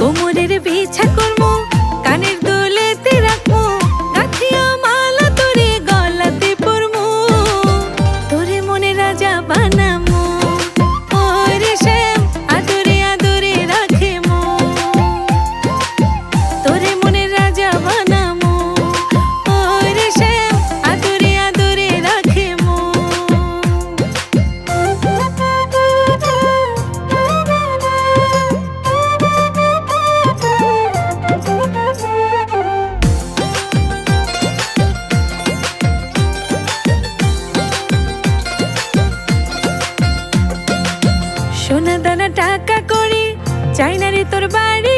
কোমরের বিছা করবো, কানের দুলেতে রাখবো, গাঁথিয়া মালা তোরে গলাতে পরবো, তোরে মনে রাজা বানামো। ওরে শ্যাম আদরে আদরে রাখে মো, তোরে মনে রাজা বানামো। ওরে শ্যাম আদরে আদরে রাখে মো। সোনা দানা টাকা করি চাই না রে তোর বাড়ি